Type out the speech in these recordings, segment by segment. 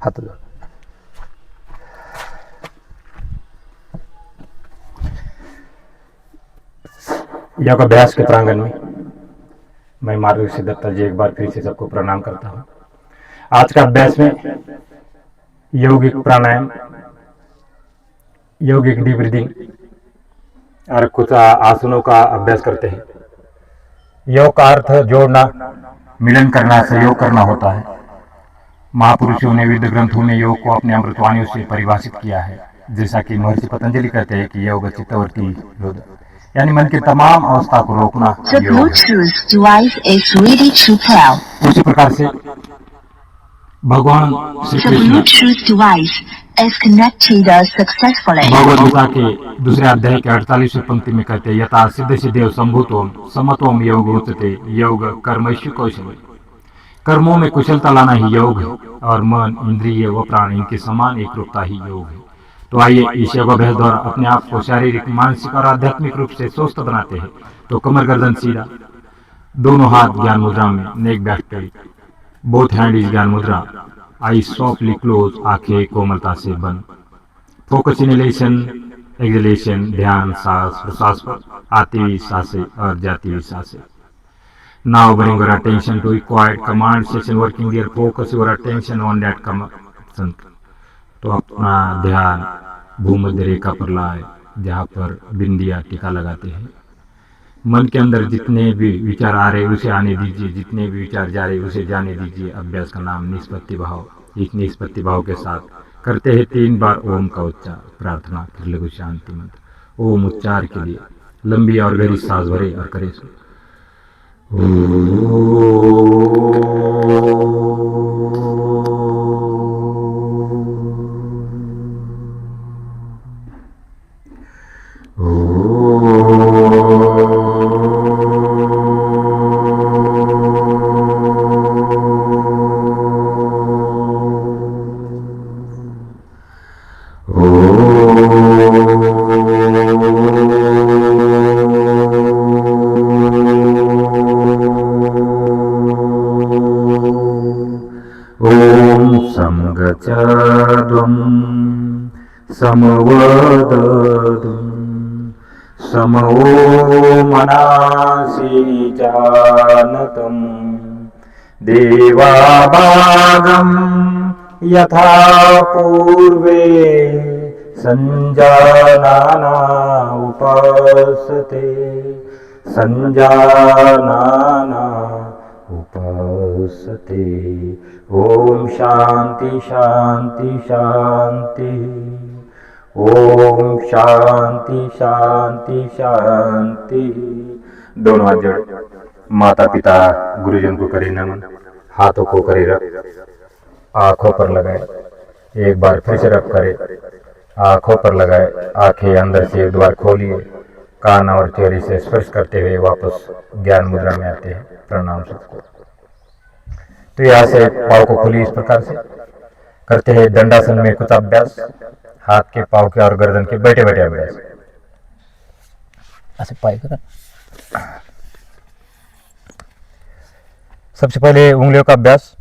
हाथ जोड़। योग अभ्यास के प्रांगण में मैं मार्गदर्शक दत्ता जी एक बार फिर से सबको प्रणाम करता हूँ। आज का अभ्यास में यौगिक प्राणायाम, यौगिक डीप ब्रीदिंग और कुछ आसनों का अभ्यास करते हैं। योग का अर्थ जोड़ना, मिलन करना, सहयोग करना होता है। महापुरुषों ने वेद ग्रंथों में योग को अपने अमृतवाणियों से परिभाषित किया है। जैसा कि महर्षि पतंजलि कहते हैं कि योग चित्तवृत्ति निरोध, यानी मन की तमाम अवस्था को रोकना योग है। उसी प्रकार से भगवान श्री कृष्ण भगवद गीता के दूसरे अध्याय के 48वें पंक्ति में कहते हैं, यथा सिद्ध सिद्धेव संभूतोम समत्वम योग उच्यते, योग कर्मैषु कौशल। कर्मों में कुशलता लाना ही योग है और मन, इंद्रिय व प्राण इनके समान एक रूपता ही योग है। तो आइए इस योग अभ्यास द्वारा अपने आप को शारीरिक, मानसिक और आध्यात्मिक रूप से स्वस्थ बनाते हैं। तो कमर गर्दन सीधा, दोनों हाथ ज्ञान मुद्रा में, नेक back tight, both hand is ज्ञान मुद्रा, आई सॉफ्टली क्लोज, आंखें कोमलता से बंद। फोकस इनहेलेशन एक्सहेलेशन, ध्यान सांस प्रश्वास पर, आती हुई सांसें और जाती हुई सांसें। Now bring your attention to a quiet command session working here. Focus your attention on that command. तो अपना ध्यान भूमध्य रेखा पर लाए, जहाँ पर बिंदिया टीका लगाते हैं। मन के अंदर जितने भी विचार आ रहे उसे आने दीजिए, जितने भी विचार जा रहे उसे जाने दीजिए। अभ्यास का नाम निष्पत्ति भाव। इस निष्पत्ति भाव के साथ करते हैं 3 बार ओम का उच्चार, प्रार्थना, फिर लघु शांति मंत्र। ओम उच्चार के लिए लंबी और गहरी सांस भरे और करे सो। समगचद्वं समवददुं समवो मनासि जानतं देवाभागं यथा पूर्वे संजानाना उपासते संजानाना उपासते। ओम शांति शांति शांति। ओम शांति शांति शांति। दोनों हाथ जोड़, माता पिता गुरुजन को करे नमन, हाथों को करे रख, आंखों पर लगाए, एक बार फिर से रख करे, आंखों पर लगाए, आंखें अंदर से एक बार खोलिए, कान और चेहरे से स्पर्श करते हुए वापस ज्ञान मुद्रा में आते हैं। प्रणाम सबको। तो यहाँ से पाँव को खोलिए, इस प्रकार से करते हैं दंडासन में कुछ अभ्यास, हाथ के, पाँव के और गर्दन के बैठे बैठे अभ्यास। ऐसे पाए करा। सबसे पहले उंगलियों का अभ्यास,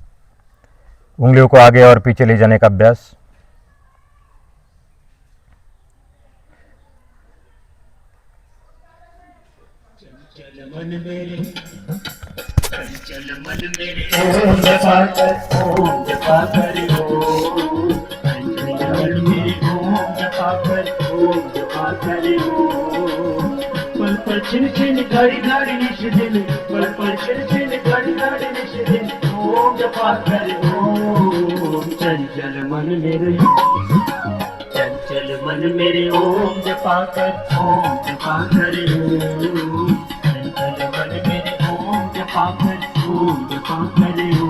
उंगलियों को आगे और पीछे ले जाने का अभ्यास। चल मन मेरे ओम जपा कर, ओम जपा कर, ओम मन मेरे ओम जपा कर, ओम जपा कर, ओम पल पल छिन छिन घड़ी घड़ी निश दिन, पल पल छिन छिन घड़ी घड़ी निश दिन, ओम जपा कर, ओम चंचल मन मेरे, चंचल मन मेरे ओम जपा कर, ओम जपा कर, ओम चंचल मन मेरे ओम जपा कर, ओम जपा कर, ओम।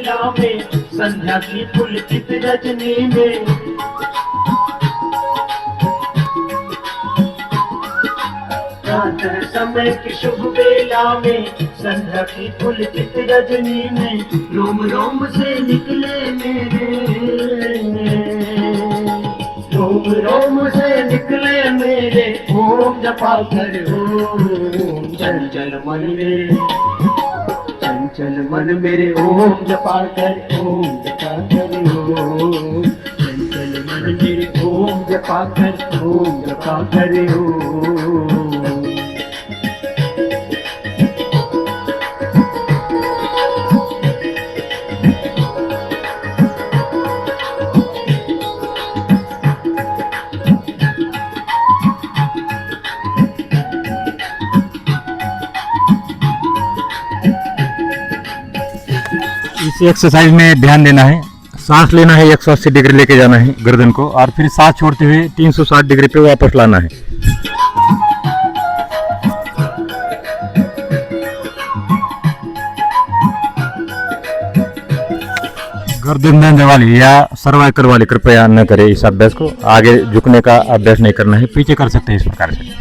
बेला में, संध्या की पुलकित रजनी में, प्रातः समय की शुभ बेला में, संध्या की पुलकित रजनी में, रोम रोम से निकले मेरे, रोम रोम से निकले मेरे, ओम जपा कर ओम। चंचल मन मेरे, चंचल मन मेरे, ओम जपा कर ओम, जपा कर ओम। चंचल मन मेरे, ओम जपा कर ओम, जपा कर ओम। इस एक्सरसाइज में ध्यान देना है, सांस लेना है 180 डिग्री लेके जाना है गर्दन को, और फिर सांस छोड़ते हुए 360 डिग्री पे वापस लाना है। गर्दन दर्द वाली या सर्वाइकल वाली कृपया न करें इस अभ्यास को। आगे झुकने का अभ्यास नहीं करना है, पीछे कर सकते हैं इस प्रकार से।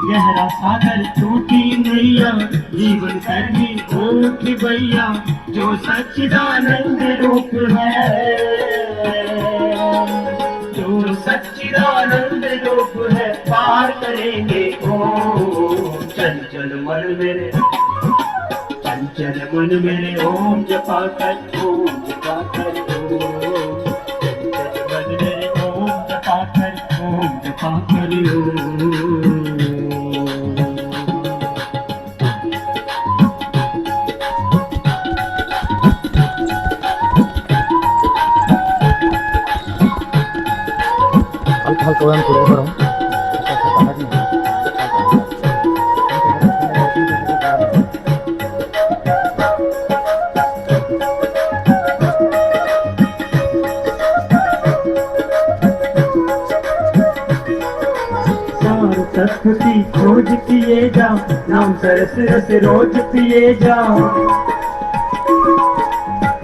गहरा सागर टूटी नैया, जीवन करनी उठी भैया, जो सच्चिदानंद रूप है, जो सच्चिदानंद रूप है, पार करेंगे ओम। चंचल मन मेरे, चंचल मन मेरे, ओम जपा कर ओम, जपा कर ओम। चंचल मन मेरे, ओम जपा कर ओम, जपा कर ओम। हल्का व्यायाम करो। तत्व की खोज किए जा, नाम सरस रस रोज पिए जा,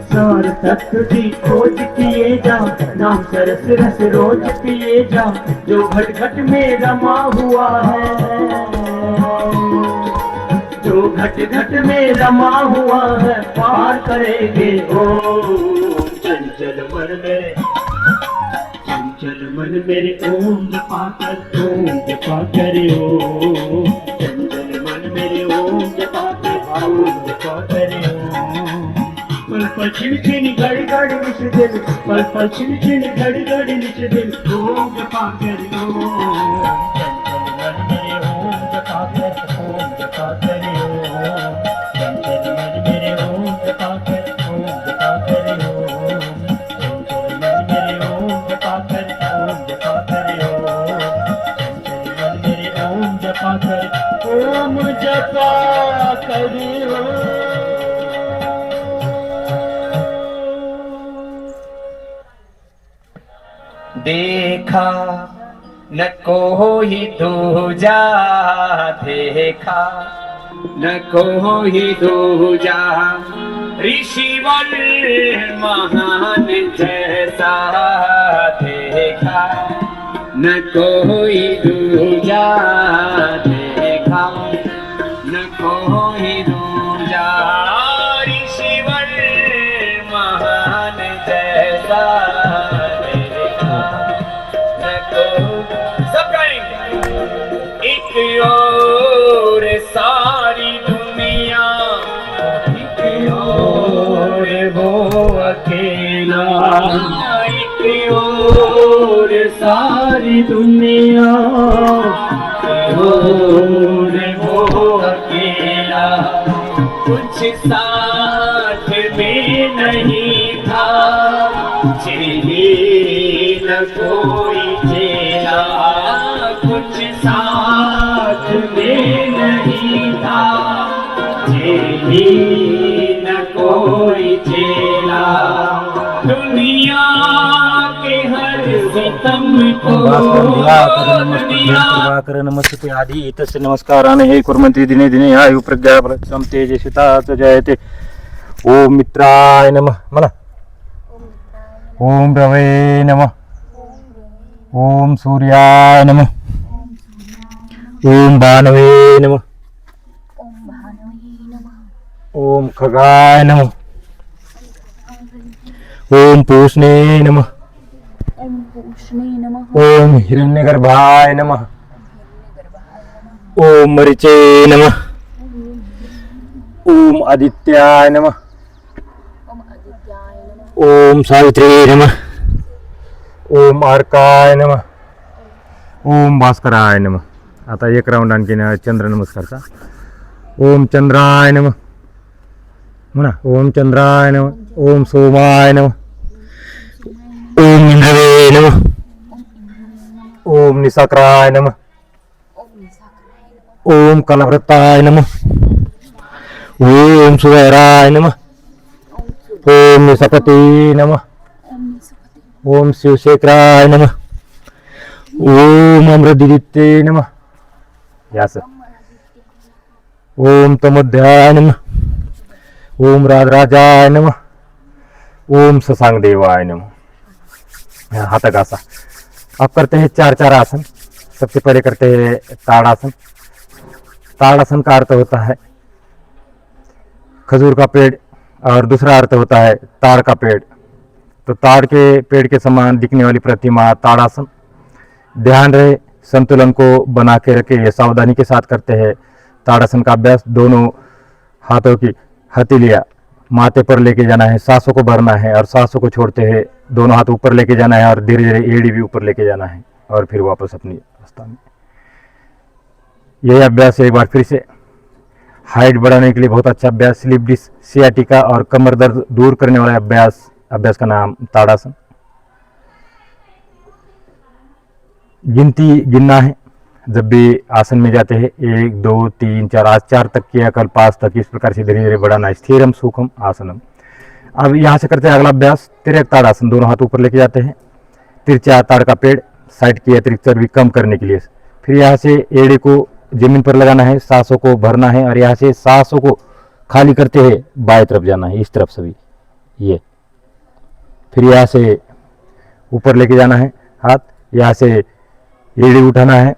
सार तत्व की खोज किए जा, नाम सरस रस रोज पिए जा, जो घट घट में रमा हुआ है, जो घट घट में रमा हुआ है, पार करेंगे ओम। चंचल मन मेरे, चंचल मन मेरे, ओम जपा कर ओम, जपा कर ओम। चंचल मन मेरे, ओम जपा कर ओम, जपा कर ओम। पल पल छिन छिन घड़ी घड़ी निश दिन, पल पल छिन छिन घड़ी घड़ी निश दिन, ओम जपा कर ओम। चंचल मन मेरे, ओम जपा कर ओम, जपा कर ओम। चंचल मन मेरे, ओम जपा कर ओम, जपा कर ओम। चंचल मन मेरे, ओम जपा कर ओम, जपा कर ओम। चंचल मन मेरे, ओम जपा कर ओम, जपा कर ओम। देखा न कोई दूजा, देखा न कोई दूजा, ऋषिवर महान जैसा, देखा न कोई दूजा, देखा न कोई दूजा, ऋषिवर महान जैसा, एक और सारी दुनिया, एक और वो अकेला, एक और सारी दुनिया, एक और वो अकेला, कुछ साथ में नहीं था, चेले न कोई चेला, कुछ साथ में नहीं था, चेले न कोई चेला। दुनिया के हर भास्कर नमस्ते आदि तस्य नमस्कारान् हे कुर्वन्ति दिने दिने आयु प्रज्ञा बलम् तेजस्विता च जयते। ओम मित्राय नमः मला ओम रवे नमः ओम सूर्याय नमः ओम भानवे नमः ओम खगाय नमः ओम पूष्णे नमः ओम हिरण्यगर्भाय नमः ओम मरीचे नमः ओम आदित्याय नमः ओम सावित्री नमः ओम अर्काय नमः ओम भास्कराय नमः। आता एक राऊंड आणखीन चंद्र नमस्कारचा। ओम चंद्राय नमः म्हणा ओम चंद्राय नमः ओम सोमाय नमः ओम इंद्रवे नमः ओम निशाकराय नमः ओम कलवृत्ताय नमः ओम सुवैराय नमः ओम निशपति नमः ओम शिवशेखराय नमः ओम अमृतदित्ये नमः यास ओम तमोध्याय नमः ओम राजराजाय नमः ओम शशांक देवाय नमः। हाथ घासा। अब करते हैं चार चार आसन। सबसे पहले करते हैं ताड़ासन। ताड़ासन का अर्थ होता है खजूर का पेड़ और दूसरा अर्थ होता है ताड़ का पेड़। तो ताड़ के पेड़ के समान दिखने वाली प्रतिमा ताड़ासन। ध्यान रहे संतुलन को बना के रखे, ये सावधानी के साथ करते हैं ताड़ासन का अभ्यास। दोनों हाथों की हथेलियां माथे पर लेके जाना है, सांसों को भरना है और सांसों को छोड़ते हैं दोनों हाथ ऊपर लेके जाना है और धीरे धीरे एड़ी भी ऊपर लेके जाना है और फिर वापस अपनी अवस्था में। यही अभ्यास एक बार फिर से। हाइट बढ़ाने के लिए बहुत अच्छा अभ्यास, स्लिप डिस्क, सियाटिका और कमर दर्द दूर करने वाला अभ्यास का नाम ताड़ासन। गिनती गिनना है जब भी आसन में जाते हैं। 1 2 3 4, आज 4 तक किया, कल 5 तक, इस प्रकार से धीरे धीरे बढ़ाना है। स्थिरम सुखम आसनम। अब यहाँ से करते हैं अगला अभ्यास तिरक ताड़ासन। दोनों हाथ ऊपर लेके जाते हैं। तिरछा ताड़ का पेड़ साइड की अतिरिक्त चर्बी कम करने के लिए। फिर यहाँ से एड़ी को जमीन पर लगाना है, सांसों को भरना है और यहाँ से सांसों को खाली करते हुए बाएं तरफ जाना है, इस तरफ से भी ये। फिर यहाँ से ऊपर लेके जाना है हाथ, यहाँ से एड़ी उठाना है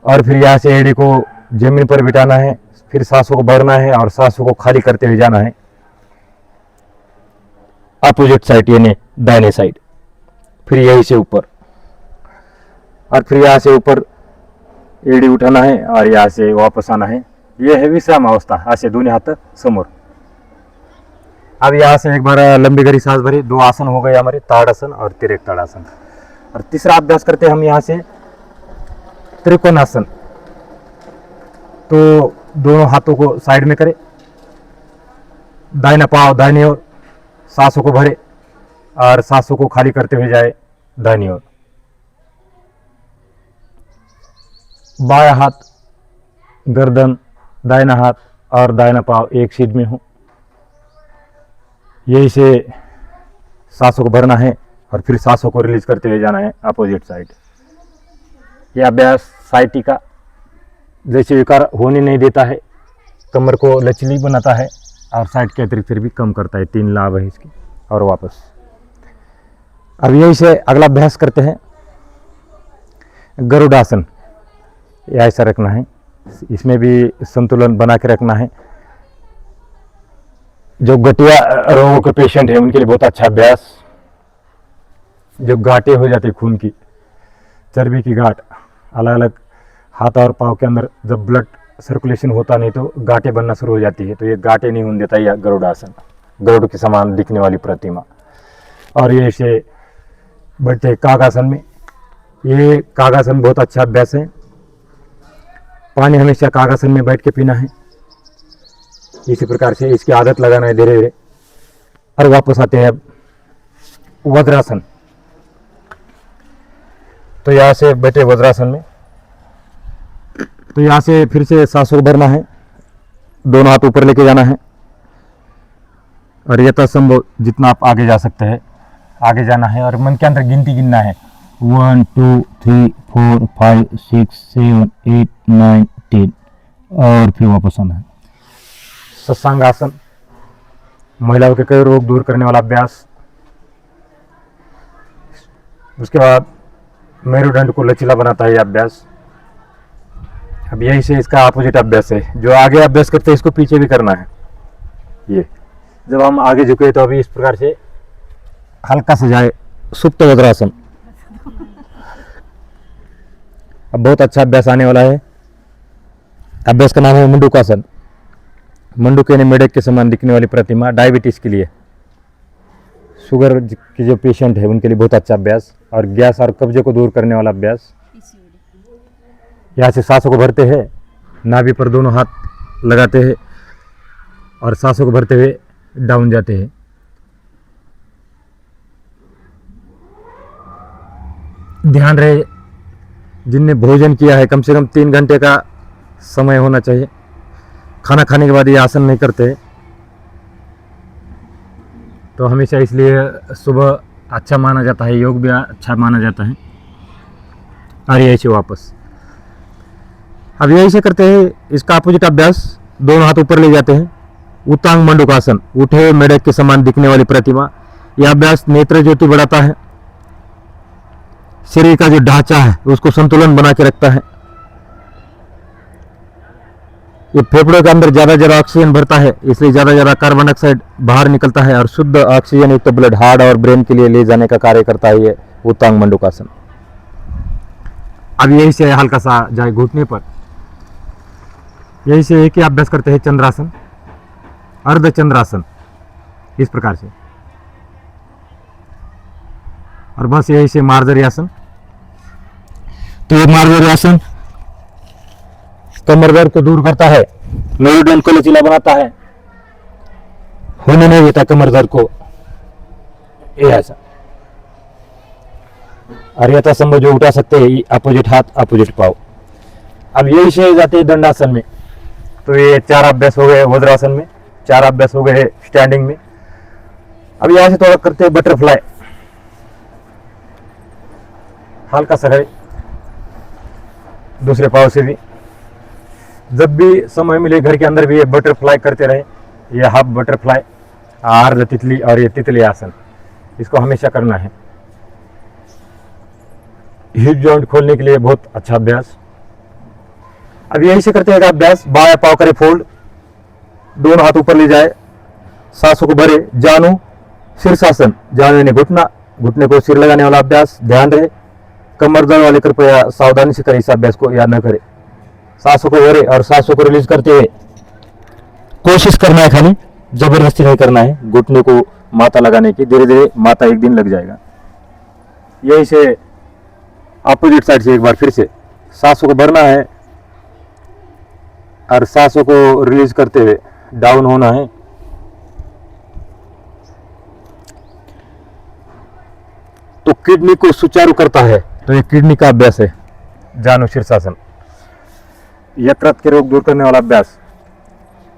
और फिर यहाँ से एड़ी को जमीन पर बिठाना है। फिर सांसों को भरना है और सांसों को खाली करते हुए जाना है अपोजिट साइड यानी दाहिने साइड। फिर यहीं से ऊपर और फिर यहाँ से ऊपर एड़ी उठाना है और यहाँ से वापस आना है। यह है विश्राम अवस्था। ऐसे दोनों हाथ समोर। अब यहाँ से एक बार लंबी गहरी सांस भरी। 2 आसन हो गए हमारे, ताड़ासन और तिरक ताड़ासन। और तीसरा अभ्यास करते हैं हम यहाँ से त्रिकोणासन। तो दोनों हाथों को साइड में करें, दाहिना पांव दाहिनी ओर, सांसों को भरे और सांसों को खाली करते हुए जाए दाहिनी ओर। बायां हाथ गर्दन, दाहिना हाथ और दाहिना पांव एक सीध में हो। यही से सांसों को भरना है और फिर सांसों को रिलीज करते हुए जाना है अपोजिट साइड। यह अभ्यास साइटिका जैसे विकार होने नहीं देता है, कमर को लचीली बनाता है और साइड के अतिरिक्त भी कम करता है। 3 लाभ है इसके। और वापस अब यही से अगला अभ्यास करते हैं गरुड़ासन। ऐसा रखना है, इसमें भी संतुलन बना के रखना है। जो गठिया रोगों के पेशेंट है उनके लिए बहुत अच्छा अभ्यास। जो गांठें हो जाती खून की, चर्बी की गांठ, अलग अलग हाथ और पाँव के अंदर जब ब्लड सर्कुलेशन होता नहीं तो गांठें बनना शुरू हो जाती है। तो ये गांठें नहीं होने देता यह गरुड़ासन, गरुड़ के समान दिखने वाली प्रतिमा। और ये इसे बैठते हैं कागासन में। ये कागासन बहुत अच्छा अभ्यास है। पानी हमेशा कागासन में बैठ के पीना है। इसी प्रकार से इसकी आदत लगाना है धीरे धीरे। और वापस आते हैं अब वज्रासन। तो यहाँ से बैठे वज्रासन में। तो यहाँ से फिर से सांसों को भरना है, दोनों हाथ ऊपर लेके जाना है और यथासंभव जितना आप आगे जा सकते हैं आगे जाना है। और मन के अंदर गिनती गिनना है 1 2 3 4 5 6 7 8 9 10 और फिर वापस आना है। सत्संग आसन, महिलाओं के कई रोग दूर करने वाला अभ्यास। उसके बाद मेरुदंड को लचीला बनाता है ये अभ्यास। अब यही से इसका अपोजिट अभ्यास है, जो आगे अभ्यास करते हैं इसको पीछे भी करना है। ये जब हम आगे झुके तो अभी इस प्रकार से हल्का से जाए सुप्त वज्रासन। अब बहुत अच्छा अभ्यास आने वाला है। अभ्यास का नाम है मंडूकासन। मंडूक यानी मेढक के समान दिखने वाली प्रतिमा, डायबिटीज के लिए, शुगर के जो पेशेंट है उनके लिए बहुत अच्छा अभ्यास, और गैस और कब्जे को दूर करने वाला अभ्यास। यहाँ से सांसों को भरते हैं, नाभि पर दोनों हाथ लगाते हैं और सांसों को भरते हुए डाउन जाते हैं। ध्यान रहे जिनने भोजन किया है कम से कम 3 घंटे का समय होना चाहिए। खाना खाने के बाद ये आसन नहीं करते, तो हमेशा इसलिए सुबह अच्छा माना जाता है, योग भी अच्छा माना जाता है। और यही से वापस अब यही से करते हैं। इसका अपोजिट अभ्यास, दोनों हाथ ऊपर ले जाते हैं, उत्तांग मंडूकासन, उठे हुए मेढक के समान दिखने वाली प्रतिमा। यह अभ्यास नेत्र ज्योति बढ़ाता है, शरीर का जो ढांचा है उसको संतुलन बना के रखता है। ये फेफड़ों के अंदर ज्यादा ऑक्सीजन भरता है, इसलिए ज्यादा कार्बन डाइऑक्साइड बाहर निकलता है और शुद्ध ऑक्सीजन युक्त ब्लड हार्ट और ब्रेन के लिए ले जाने का कार्य करता है ये उत्तांग मंडूकासन। अब यही से हल्का सा जाए घुटने पर, यही से एक ही अभ्यास करते हैं चंद्रासन, अर्ध चंद्रासन, इस प्रकार से। और बस यही से मार्जरी आसन। तो ये मार्जरी आसन कमर दर्द को दूर करता है, मेरुदंड को लचीला बनाता है, होने नहीं देता कमर दर्द को, ये ऐसा। और यथासंभव जो उठा सकते हैं अपोजिट हाथ अपोजिट पाव। अब यही से जाते हैं दंडासन में। तो ये 4 अभ्यास हो गए वज्रासन में, 4 अभ्यास हो गए स्टैंडिंग में। अब यहाँ से थोड़ा करते हैं बटरफ्लाई, हल्का सा है दूसरे पाव से भी। जब भी समय मिले घर के अंदर भी ये बटरफ्लाई करते रहे। ये हाफ बटरफ्लाई, अर्ध तितली और ये तितली आसन, इसको हमेशा करना है। हिप जॉइंट खोलने के लिए बहुत अच्छा अभ्यास। अब यही से करते हैं अभ्यास, बायां पाव करे फोल्ड, दोनों हाथ ऊपर ले जाए, सांसों को भरे, जानो शीर्षासन, जानो यानी घुटना, घुटने को सिर लगाने वाला अभ्यास। ध्यान रहे कमर दर्द वाले कृपया सावधानी से करें, इस अभ्यास को याद न करें। सांसों को भरे और सांसों को रिलीज करते हुए कोशिश करना है, खाली जबरदस्ती नहीं करना है घुटने को माथा लगाने की। धीरे धीरे माथा एक दिन लग जाएगा। यही से अपोजिट साइड से एक बार फिर से सांसों को भरना है और सांसों को रिलीज करते हुए डाउन होना है। तो किडनी को सुचारू करता है, तो ये किडनी का अभ्यास है जानु शीर्षासन, यकृत के रोग दूर करने वाला अभ्यास।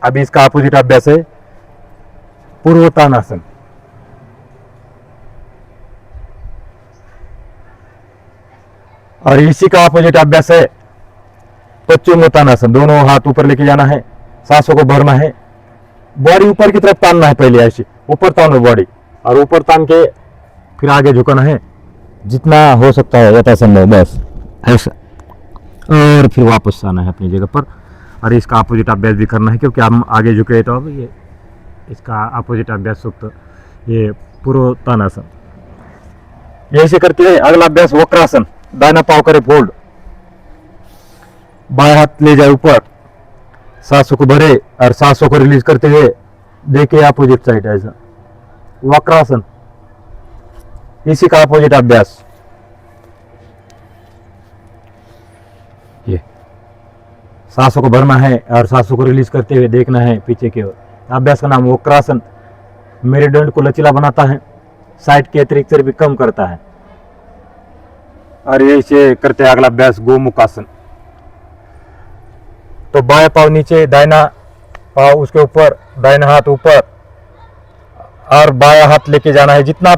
अभी इसका अपोजिट अभ्यास है पूर्वोत्तानासन। और इसी का अपोजिट अभ्यास है पश्चिमोत्तानासन। दोनों हाथ ऊपर लेके जाना है, सांसों को भरना है, बॉडी ऊपर की तरफ तानना है। पहले ऐसे ऊपर तानो बॉडी, और ऊपर तान के फिर आगे झुकाना है जितना हो सकता है यथासंभव, बस ऐसा। और फिर वापस आना है अपनी जगह पर। और इसका अपोजिट अभ्यास भी करना है, क्योंकि हम आगे झुके तो अब ये इसका अपोजिट अभ्यास सुक्त, ये पूर्वोत्तानासन। यही से करते हैं। अगला अभ्यास वक्रासन, दाहिना पाव करे फोल्ड, बाएं हाथ ले जाए ऊपर, सांसों को भरे और सांसों को रिलीज करते हुए देखिए अपोजिट साइड, ऐसा वक्रासन। इसी का अपोजिट अभ्यास ये, सांसों को भरना है और सांसों को रिलीज करते हुए देखना है पीछे की ओर। अभ्यास का नाम वक्रासन। मेरुदंड को लचीला बनाता है, साइड के अतिरिक्त चर्बी कम करता है। और यही से करते हैं अगला अभ्यास गोमुखासन। तो बाएं पाव नीचे, दाहिना पाव उसके ऊपर, दाहिना हाथ ऊपर और बायां हाथ लेके जाना है। जितना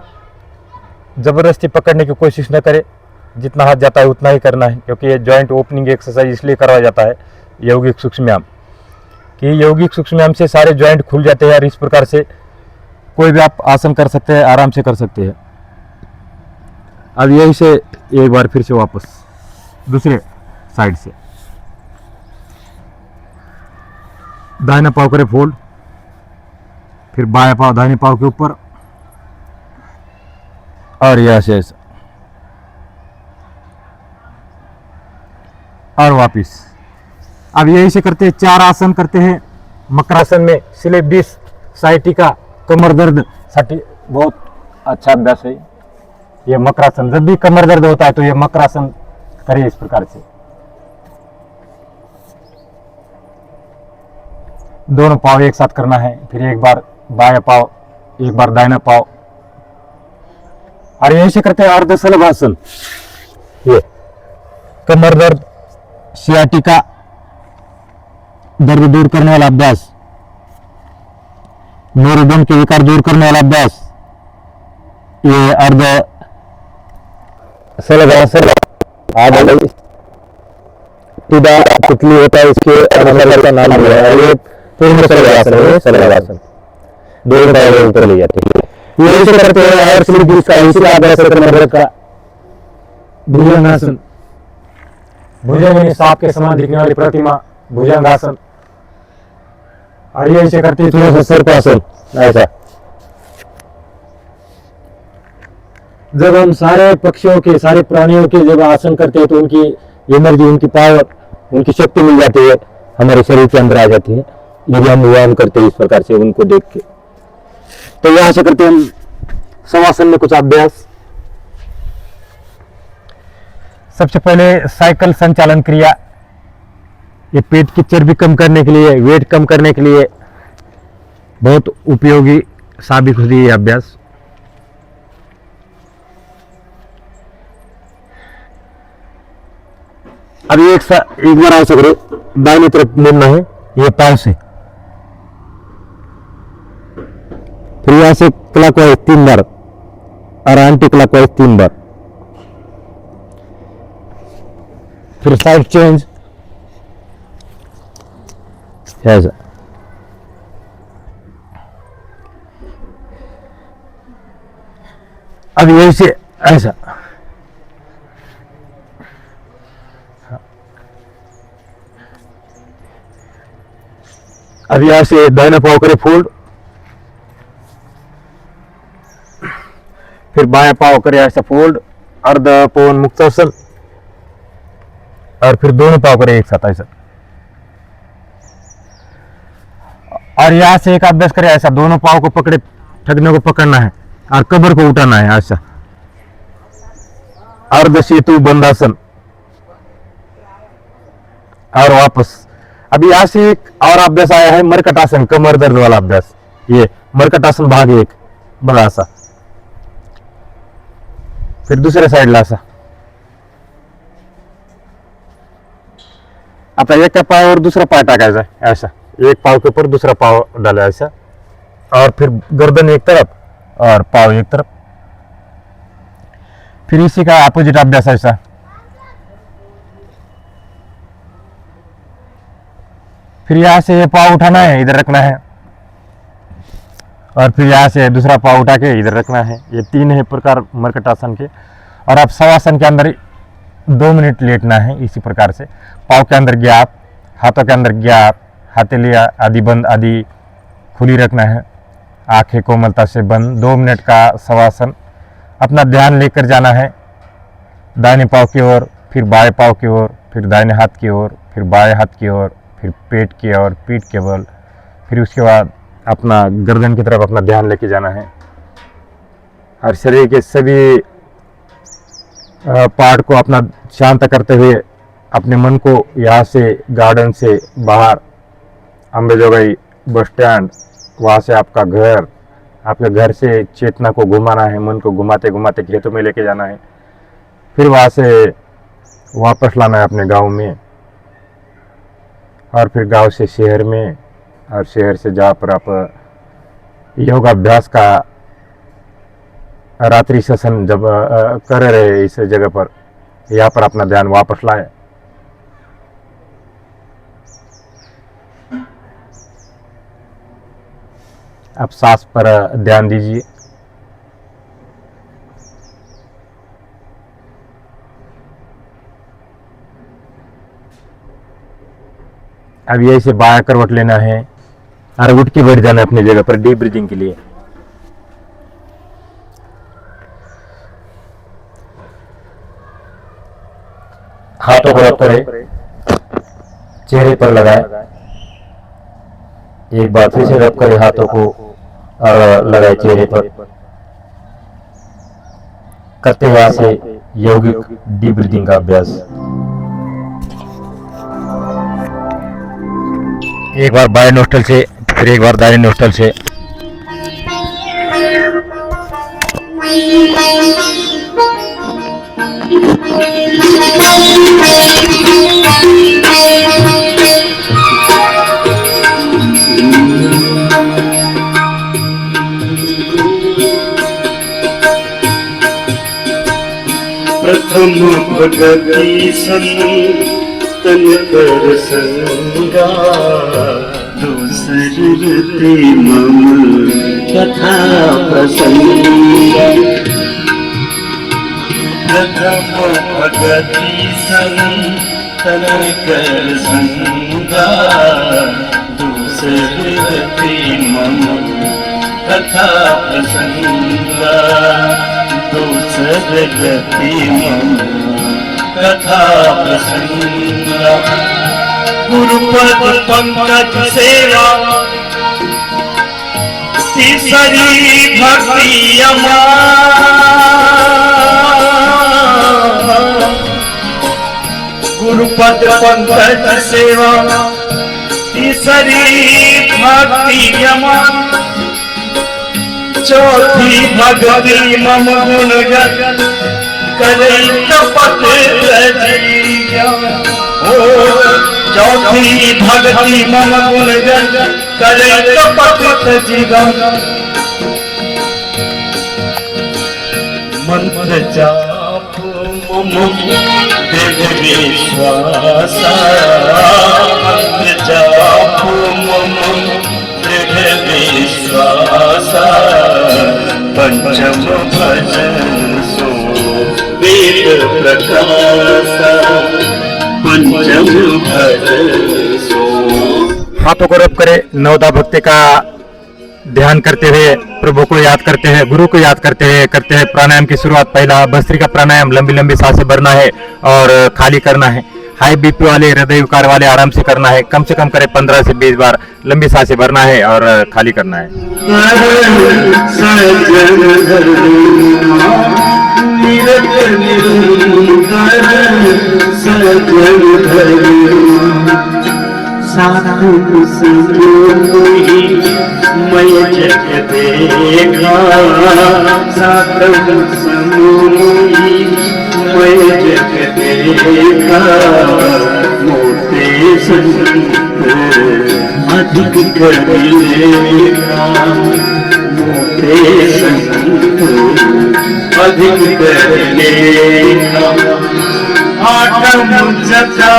जबरदस्ती पकड़ने की कोशिश न करें, जितना हाथ जाता है उतना ही करना है, क्योंकि ये जॉइंट ओपनिंग एक्सरसाइज इसलिए करवाया जाता है यौगिक सूक्ष्म कि यौगिक सूक्ष्म से सारे जॉइंट खुल जाते हैं और इस प्रकार से कोई भी आप आसन कर सकते हैं, आराम से कर सकते हैं। अब यही से एक बार फिर से वापस दूसरे साइड से दाहिना पाँव करे फोल्ड, फिर बायां पाँव दाहिने पाँव के ऊपर और यह से ऐसा और वापिस। अब यही से करते हैं, 4 आसन करते हैं मकरासन में। स्लिप डिस्क, साइटिका, कमर दर्द साठी बहुत अच्छा अभ्यास है ये मकरासन। जब भी कमर दर्द होता है तो ये मकरासन करिए इस प्रकार से। दोनों पाँव एक साथ करना है, फिर एक बार बायां पाँव, एक बार दाहिना पाँव, और यही से करते हैं अर्ध शलभासन। ये कमर दर्द, सियाटिका दर्द दूर करने वाला अभ्यास, मेरुदंड के विकार दूर करने वाला अभ्यास, ये अर्ध शलभासन। सीधा तितली होता है, इसके अलग का नाम है। ये पूर्ण शलभासन है, शलभासन दोनों पैर ऊपर ले जाते हैं। ये ऐसे करते हैं और स्लिप डिस्क का इसी अभ्यास कमर का भुजंगासन। भुजंग यानी सांप के समान दिखने वाली प्रतिमा, भुजंगासन। और ये ऐसे करते हैं थोड़ा सा सर्पासन ऐसा। जब हम सारे पक्षियों के, सारे प्राणियों के जब आसन करते हैं तो उनकी एनर्जी, उनकी पावर, उनकी शक्ति मिल जाती है, हमारे शरीर के अंदर आ जाती है यदि हम व्यायाम करते हैं इस प्रकार से उनको देख के। तो यहां से करते हैं हम शवासन में कुछ अभ्यास। सबसे पहले साइकिल संचालन क्रिया, ये पेट की चर्बी कम करने के लिए, वेट कम करने के लिए बहुत उपयोगी साबित होती है ये अभ्यास। अभी एक बार ऐसा करो, दाहिनी तरफ मुड़ना है ये पांव से, फिर यहां से क्लॉकवाइज 3 बार और एंटी क्लॉकवाइज 3 बार, फिर साइड चेंज ऐसा। अब यही से ऐसा, अब यहां से दाहिना पाँव करे फोल्ड, फिर बायां पाँव करे ऐसा फोल्ड, अर्ध पवन मुक्तासन, और फिर दोनों पाँव करे एक साथ ऐसा। और यहां से एक अभ्यास करे ऐसा, दोनों पाँव को पकड़े, ठगने को पकड़ना है और कमर को उठाना है ऐसा, अर्ध सेतु बंदासन, और वापस। अभी यहां से एक और अभ्यास आया है मरकटासन, कमर दर्द वाला अभ्यास। ये मरकटासन भाग 1 बड़ा सा, फिर दूसरे साइड लासा। आता एक का पाँव और दूसरा पाँव टाका ऐसा, एक पाँव के ऊपर दूसरा पाँव डाला ऐसा, और फिर गर्दन एक तरफ और पाँव एक तरफ। फिर इसी का अपोजिट अभ्यास ऐसा, फिर यहां से ये पाँव उठाना है, इधर रखना है, और फिर यहां से दूसरा पाँव उठा के इधर रखना है। ये 3 है प्रकार मरकटासन के। और आप शवासन के अंदर 2 मिनट लेटना है इसी प्रकार से, पाँव के अंदर गैप, हाथों के अंदर गैप, हथेली आदि बंद आदि खुली रखना है, आंखें कोमलता से बंद। 2 मिनट का शवासन। अपना ध्यान लेकर जाना है दाहिने पाँव की ओर, फिर बाएं पाँव की ओर, फिर दाहिने हाथ की ओर, फिर बाएं हाथ की ओर, फिर पेट की ओर, पीठ के बल, फिर उसके बाद अपना गर्दन की तरफ अपना ध्यान लेके जाना है। और शरीर के सभी पार्ट को अपना शांत करते हुए अपने मन को यहाँ से गार्डन से बाहर, अम्बेजोगाई बस स्टैंड, वहाँ से आपका घर, आपके घर से चेतना को घुमाना है, मन को घुमाते घुमाते खेतों में लेके जाना है, फिर वहाँ से वापस लाना है अपने गांव में, और फिर गांव से शहर में, और शहर से जहाँ पर आप योगाभ्यास का रात्रि सेशन जब कर रहे इस जगह पर, यहाँ पर अपना ध्यान वापस लाए। अब सांस पर ध्यान दीजिए। अब यही से बाया करवट लेना है और उठ के बैठ जाना है अपनी जगह पर डीप ब्रीथिंग के लिए। हाथों को रब करें, चेहरे पर लगाए। एक बार फिर से रब करें हाथों को और लगाए चेहरे पर। करते हुए से यौगिक डीप ब्रीथिंग का अभ्यास। एक बार बाएं नोस्ट्रल से, फिर एक बार दाहिने नोस्ट्रल से। प्रथम भगति संतन कर संगा, दूसर रति मम कथा प्रसंगा। प्रथम भगति संतन कर संगा, दूसर रति मम कथा प्रसंगा। दूसर गति मम कथा प्रसंगा। गुरुपद पंकज सेवा, तीसरी भक्ति अमां। गुरुपद पंकज सेवा, तीसरी भक्ति अमां। चौथी भगवती मम गुणगन, करे कपट रजिया। चौथी भगवती मम गुणगन, करे कपट रजिया। मंत्र जाप मम दृढ़ विश्वास। मंत्र जाप मम दृढ़ विश्वास। पंचम भजन सो वेद प्रकाश। पंचम भजन सो। हाथों को रब करें, नवदा भक्ति का ध्यान करते हुए प्रभु को याद करते हैं, गुरु को याद करते हैं प्राणायाम की शुरुआत। पहला भस्त्रिका प्राणायाम, लंबी लंबी सांसें भरना है और खाली करना है। हाई बीपी वाले, हृदय विकार वाले आराम से करना है। कम से कम करें 15 से 20 बार लंबी सांसें भरना है और खाली करना है। साधु समूही मैं जग देखा। साधु समूही मैं जग देखा। मोटे संत अधिक करेगा। मोटे संत अधिक करेगा। आत्म जता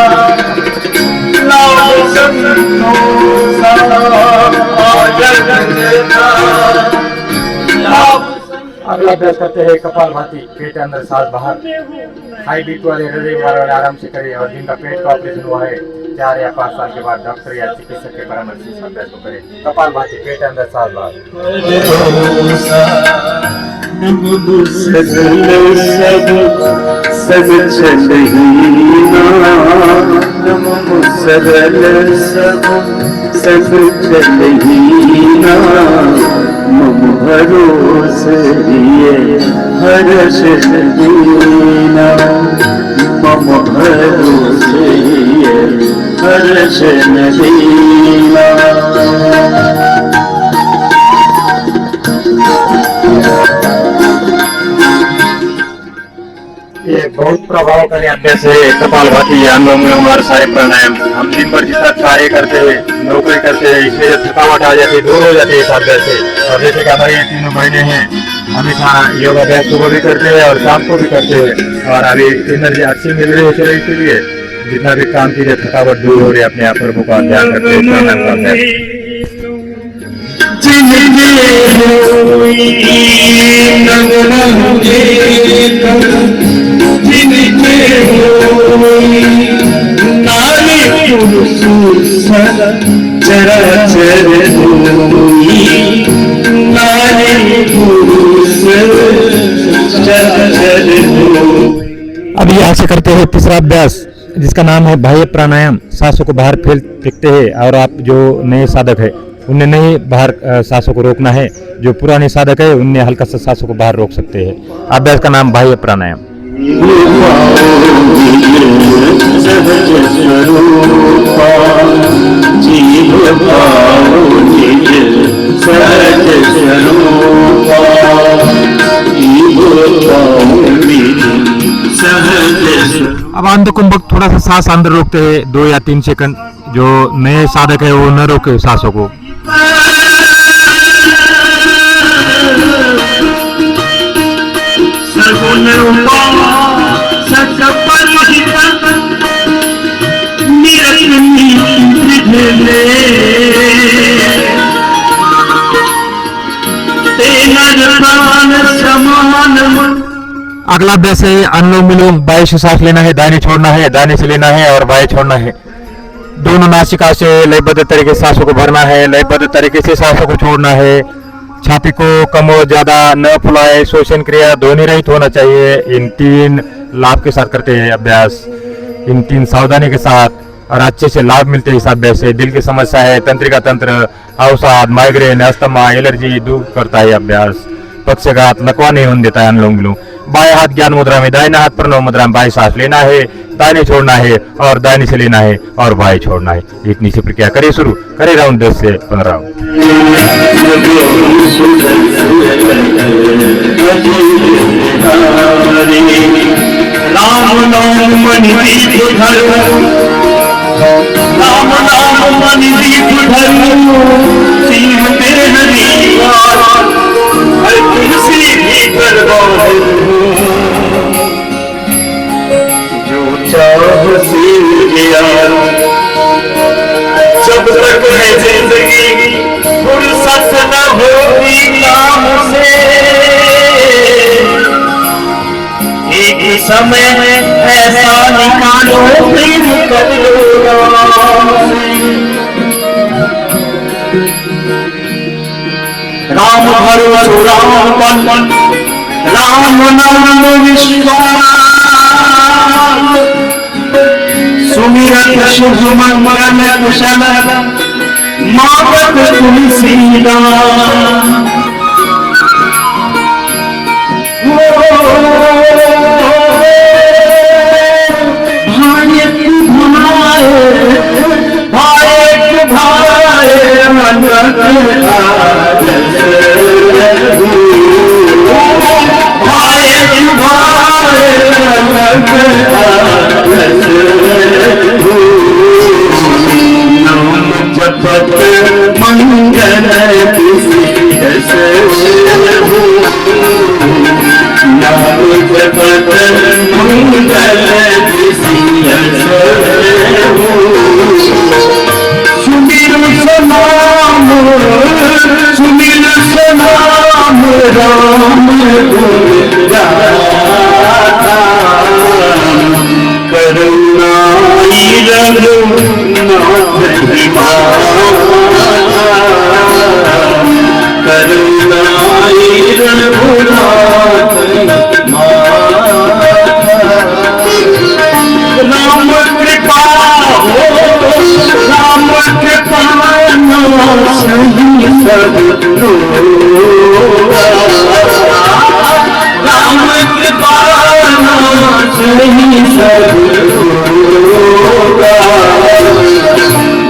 अगला अभ्यास करते हैं कपालभाति, पेट अंदर सांस बाहर। हाई बीपी वाले, हृदय विकार वाले आराम से करें और जिनका पेट का ऑपरेशन हुआ है 4 या 5 साल के बाद डॉक्टर या चिकित्सक के परामर्श से अभ्यास को करें। कपालभाति, पेट अंदर सांस बाहर। सद चलहीना। नमो सरल सब सद चलहीना। मम भरोस दिए हर्ष दीना। मम भरोस दिए हर्ष दीना। ये बहुत प्रभावकारी अभ्यास है कपालभाति, अनुलोम विलोम और सारे प्राणायाम। हम दिन भर जितना कार्य करते हैं, नौकरी करते हैं, इसलिए थकावट आ जाती है, दूर हो जाती है इस अभ्यास से। और जैसे कि हमारी ये तीनों बहनें हैं, हमेशा योगा अभ्यास सुबह भी करते हैं और शाम को भी करते हैं और अभी एनर्जी अच्छी मिल रही है शरीर के लिए। जितना भी काम कीजिए थकावट दूर हो रही है, अपने आप प्रभु का ध्यान करते हैं, प्राणायाम का अभ्यास। अब यहाँ से करते हैं तीसरा अभ्यास जिसका नाम है बाह्य प्राणायाम। सांसों को बाहर फेंकते हैं और आप जो नए साधक है उन्हें नहीं बाहर सांसों को रोकना है, जो पुराने साधक है उन्हें हल्का सा सांसों को बाहर रोक सकते हैं। अभ्यास का नाम बाह्य प्राणायाम। अब अंध कुंभक थोड़ा सा सांस अंदर रोकते हैं 2 या 3 सेकंड। जो नए साधक है वो न रोके सांसों को। अगला अभ्यास है अनुलोम विलोम। बाएं से सांस लेना है, दाहिने छोड़ना है, दाहिने से लेना है और बाएं छोड़ना है। दोनों नासिका से लयबद्ध तरीके से सांसों को भरना है, लयबद्ध तरीके से सांसों को छोड़ना है। छाती को कम और ज्यादा न फुलाए, श्वसन क्रिया ध्वनि रहित होना चाहिए। इन 3 लाभ के साथ करते हैं अभ्यास, इन 3 सावधानी के साथ, और अच्छे से लाभ मिलते हैं इस अभ्यास से। दिल की समस्या है, तंत्रिका तंत्र, अवसाद, माइग्रेन, अस्थमा, एलर्जी दूर करता है अभ्यास। पक्षघात, लकवा नहीं होने देता है अनुलोम विलोम। बाएं हाथ ज्ञान मुद्रा में, दाहिना हाथ प्रणव मुद्रा में। बाएं सांस लेना है, दाहिने छोड़ना है और दाहिने से लेना है और बाएं छोड़ना है। इतनी सी प्रक्रिया करिए शुरू, करें राउंड 10 से 15। राम नाम मणि दीप धरो, राम नाम मणि दीप धरो, सीम पे हरिवार, हर तुलसी भीतर जो चाह से गया। जब तक है जिंदगी फुर्सत न होगी काम से, एक समय ऐसा निकालो प्रेम कर लो राम भरो राम बन, राम नाम विश्वास, सुमिरत शुभ मंगल कुशल, मावत तुलसीदास।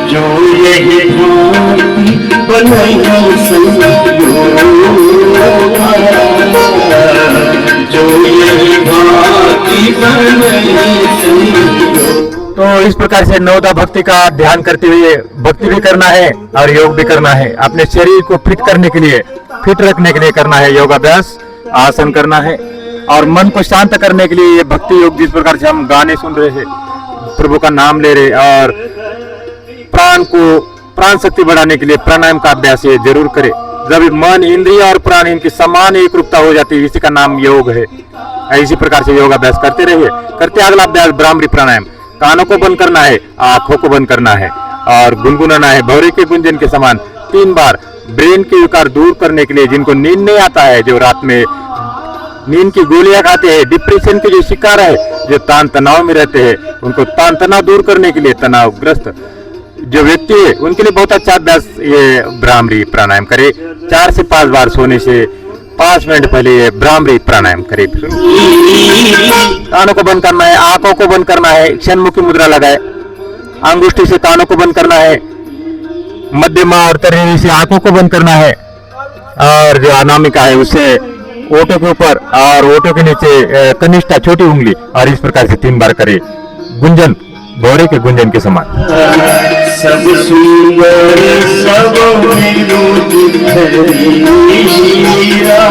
जो यही तो इस प्रकार से नवदा भक्ति का ध्यान करते हुए भक्ति भी करना है और योग भी करना है। अपने शरीर को फिट करने के लिए, फिट रखने के लिए करना है योगाभ्यास। आसन करना है। और मन को शांत करने के लिए ये भक्ति योग, जिस प्रकार से हम गाने सुन रहे हैं, प्रभु का नाम ले रहे, और प्राण शक्ति बढ़ाने के लिए प्राणायाम का अभ्यास ये जरूर करें। जब मन, इंद्रिय और प्राण इनकी समान एक रूपता हो जाती है, इसी का नाम योग है। इसी प्रकार से योग अभ्यास करते रहिए। करते अगला अभ्यास भ्रामरी प्राणायाम। कानों को बंद करना है, आंखों को बंद करना है और गुनगुनाना है भौरे के गुंजन के समान 3 बार। ब्रेन के विकार दूर करने के लिए, जिनको नींद नहीं आता है, जो रात में नींद की गोलियां खाते हैं, डिप्रेशन के जो शिकार है, जो तान तनाव में रहते हैं, उनको तान तनाव दूर करने के लिए, तनावग्रस्त जो व्यक्ति है उनके लिए बहुत अच्छा अभ्यास ये भ्रामरी प्राणायाम करे। 4 से 5 बार सोने से 5 मिनट पहले ये भ्रामरी प्राणायाम करे। कानों को बंद करना है, आंखों को बंद करना है, क्षणमुखी मुद्रा लगाए, अंगुष्ठी से कानों को बंद करना है, मध्यमा और तर्जनी से आंखों को बंद करना है, और जो अनामिका है उसे ओठों के ऊपर और ओठों के नीचे कनिष्ठा छोटी उंगली, और इस प्रकार से 3 बार करे। गुंजन भौरे के गुंजन के समान। सब सुंदर सब मीरा,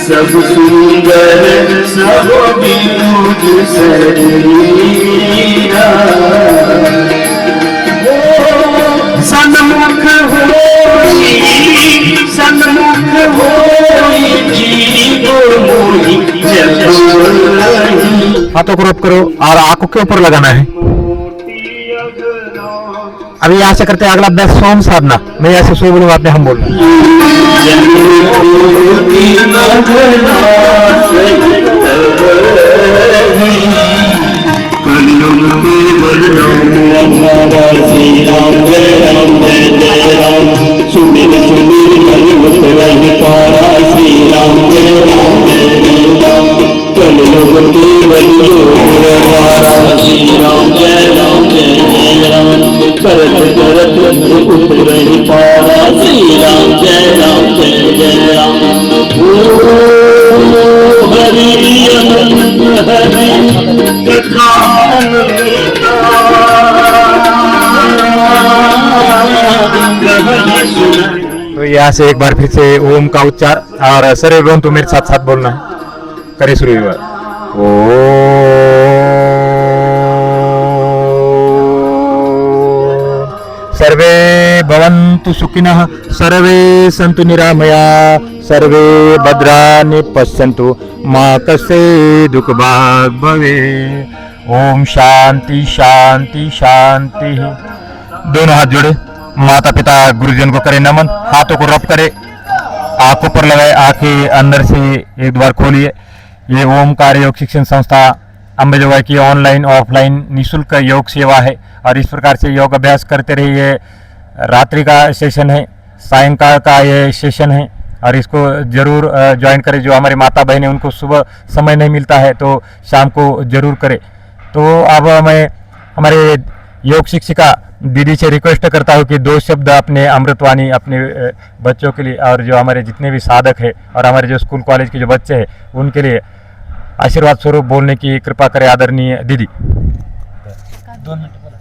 सब सुंदर सब शरीरा, सन्मुख होई जीवो मोहि जब। हाथों को रब करो और आंखों के ऊपर लगाना है। अभी यहाँ से करते हैं अगला अभ्यास सोम साधना। मैं ऐसे सो बोलूंगा, आपने हम बोलना। करत करत उतरहि पारा, श्री राम जय राम जय जय राम। ओ हरि हरि कथा तो यहाँ से एक बार फिर से ओम का उच्चार, और सरे बोल तो मेरे साथ साथ बोलना है। करे शुरू हुआ। ओ सर्वे भवन्तु सुखिनः, सर्वे सन्तु निरामया, सर्वे भद्राणि पश्यन्तु, मा कश्चित् दुःखभाग् भवेत्। ओम शांति शांति शांति। दोनों हाथ जोड़े, माता पिता गुरुजन को करे नमन। हाथों को रब करे, आंखों पर लगाए, आंखें अंदर से एक बार खोलिए। ये ओमकार योग शिक्षण संस्था अंबेजोगाई की ऑनलाइन ऑफलाइन निःशुल्क योग सेवा है, और इस प्रकार से योग अभ्यास करते रहिए। रात्रि का सेशन है, सायंकाल का ये सेशन है, और इसको जरूर ज्वाइन करें। जो हमारे माता बहन है उनको सुबह समय नहीं मिलता है तो शाम को जरूर करें। तो अब मैं हमारे योग शिक्षिका दीदी से रिक्वेस्ट करता हूँ कि 2 शब्द अपने अमृतवाणी अपने बच्चों के लिए, और जो हमारे जितने भी साधक है और हमारे जो स्कूल कॉलेज के जो बच्चे हैं उनके लिए आशीर्वाद स्वरूप बोलने की कृपा करें आदरणीय दीदी। 2 मिनिट बोला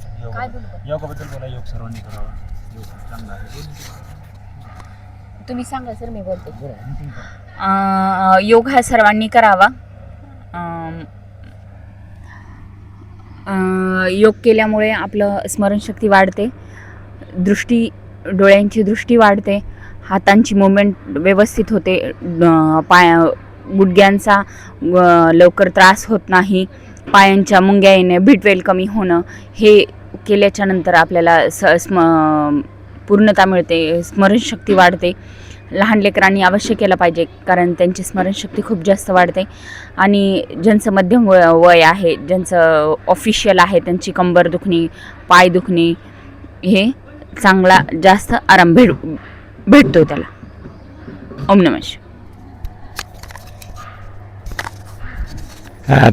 योगाबद्दल बोला, योग सर्वांनी करावा, योग चांगला आहे। तुम्ही सांगा सर, मी बोलते। योग हा सर्वांनी करावा। योग केल्यामुळे आपलं स्मरणशक्ती वाढते, डोळ्यांची दृष्टी वाढते, हातांची मूवमेंट व्यवस्थित होते, गुडघ्यांचा लवकर त्रास होत नाही, पायांच्या मुंग्या येणे, बीटवेल कमी होणं, हे केल्याच्या नंतर आपल्याला पूर्णता मिळते, स्मरणशक्ती वाढते। लहान लेकरांनी अवश्य केलं पाहिजे, कारण त्यांची स्मरणशक्ती खूप जास्त वाढते। आणि ज्यांचं मध्यम वय आहे, ज्यांचं ऑफिशियल आहे, त्यांची कंबर दुखणी, पाय दुखणी, हे चांगला जास्त आराम भेटतो त्याला। ओम नमः शिवाय।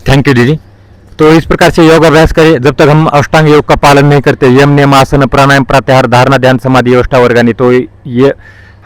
थैंक यू दीदी। तो इस प्रकार से योग अभ्यास करें। जब तक हम अष्टांग योग का पालन नहीं करते, यम नियम आसन प्राणायाम प्रत्याहार धारणा ध्यान समाधि अष्टा वर्गानी, तो ये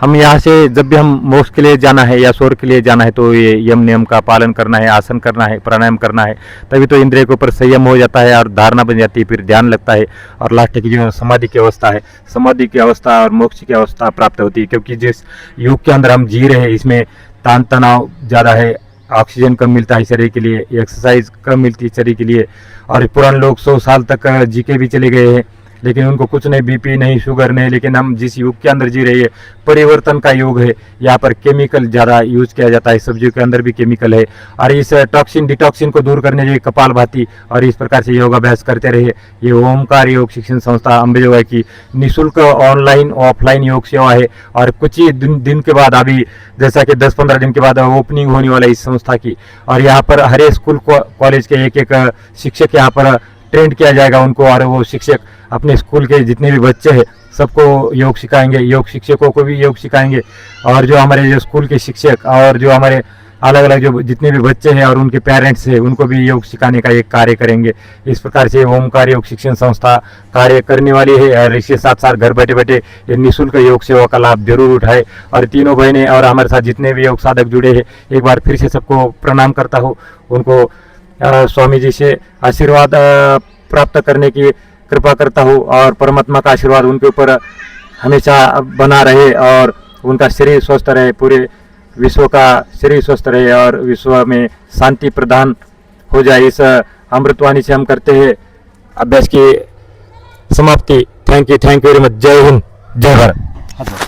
हम यहाँ से जब भी हम मोक्ष के लिए जाना है या स्वर्ग के लिए जाना है तो ये यम नियम का पालन करना है, आसन करना है, प्राणायाम करना है, तभी तो इंद्रिय के ऊपर संयम हो जाता है और धारणा बन जाती है, फिर ध्यान लगता है और लास्ट की जो समाधि की अवस्था है, समाधि की अवस्था और मोक्ष की अवस्था प्राप्त होती है। क्योंकि जिस युग के अंदर हम जी रहे हैं इसमें तान तनाव ज़्यादा है, ऑक्सीजन कम मिलता है शरीर के लिए, एक्सरसाइज कम मिलती है शरीर के लिए। और पुराने लोग 100 साल तक जी के भी चले गए हैं, लेकिन उनको कुछ नहीं, बीपी नहीं, शुगर नहीं। लेकिन हम जिस युग के अंदर जी रहे हैं, परिवर्तन का युग है। यहाँ पर केमिकल ज़्यादा यूज किया जाता है, सब्जियों के अंदर भी केमिकल है। और इस टॉक्सिन डिटॉक्सिन को दूर करने के लिए कपालभाति और इस प्रकार से योगाभ्यास करते रहे। ये ओमकार योग शिक्षण संस्था अम्बेजोगाई की निःशुल्क ऑनलाइन ऑफलाइन योग सेवा है। और कुछ ही दिन के बाद, अभी जैसा कि 10-15 दिन के बाद ओपनिंग होने वाला है इस संस्था की। और यहाँ पर हर स्कूल कॉलेज के एक शिक्षक यहाँ पर ट्रेंड किया जाएगा उनको, और वो शिक्षक अपने स्कूल के जितने भी बच्चे हैं सबको योग सिखाएंगे, योग शिक्षकों को भी योग सिखाएंगे। और जो हमारे जो स्कूल के शिक्षक और जो हमारे अलग अलग जो जितने भी बच्चे हैं और उनके पेरेंट्स हैं, उनको भी योग सिखाने का एक कार्य करेंगे। इस प्रकार से ओमकार योग शिक्षण संस्था कार्य करने वाली है। और इसके साथ साथ घर बैठे बैठे ये निःशुल्क योग सेवा का लाभ जरूर उठाए। और तीनों बहनें और हमारे साथ जितने भी योग साधक जुड़े हैं, एक बार फिर से सबको प्रणाम करता हूँ। उनको स्वामी जी से आशीर्वाद प्राप्त करने की कृपा करता हूँ, और परमात्मा का आशीर्वाद उनके ऊपर हमेशा बना रहे, और उनका शरीर स्वस्थ रहे, पूरे विश्व का शरीर स्वस्थ रहे, और विश्व में शांति प्रदान हो जाए। इस अमृतवाणी से हम करते हैं अभ्यास की समाप्ति। Thank you very much. जय हिंद, जय भारत।